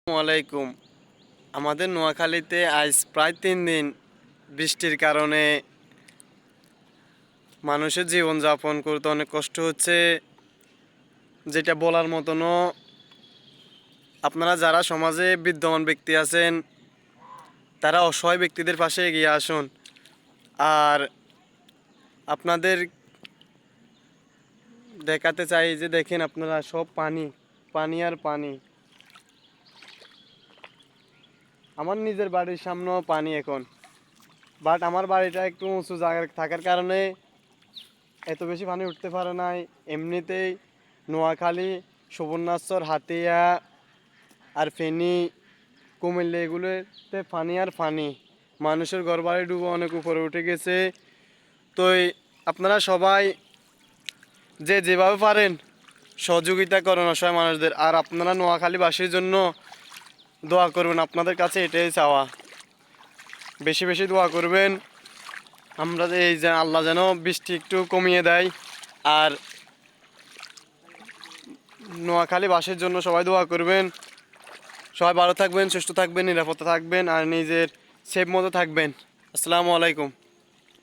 আসসালামাইকুম। আমাদের নোয়াখালীতে আজ প্রায় 3 দিন বৃষ্টির কারণে মানুষের জীবনযাপন করতে অনেক কষ্ট হচ্ছে, যেটা বলার মতনও। আপনারা যারা সমাজে বিদ্যমান ব্যক্তি আছেন, তারা অসহায় ব্যক্তিদের পাশে এগিয়ে আসুন। আর আপনাদের দেখাতে চাই যে দেখেন, আপনারা সব পানি পানি আর পানি। আমার নিজের বাড়ির সামনেও পানি এখন, বাট আমার বাড়িটা একটু উঁচু জায়গায় থাকার কারণে এত বেশি পানি উঠতে পারে নাই। এমনিতেই নোয়াখালী, সুবর্ণাচর, হাতিয়া আর ফেনী, কুমিল্লা এগুলোতে পানি আর পানি। মানুষের ঘরবাড়ি ডুবে অনেক উপরে উঠে গেছে। তো আপনারা সবাই যে যেভাবে পারেন সহযোগিতা করেন অসহায় মানুষদের। আর আপনারা নোয়াখালীবাসীর জন্য দোয়া করবেন, আপনাদের কাছে এটাই চাওয়া। বেশি বেশি দোয়া করবেন, আমরা এই যে আল্লাহ যেন বৃষ্টি একটু কমিয়ে দেয়। আর নোয়াখালীবাসীর জন্য সবাই দোয়া করবেন। সবাই ভালো থাকবেন, সুস্থ থাকবেন, নিরাপদে থাকবেন আর নিজের সেফ মতো থাকবেন। আসসালামু আলাইকুম।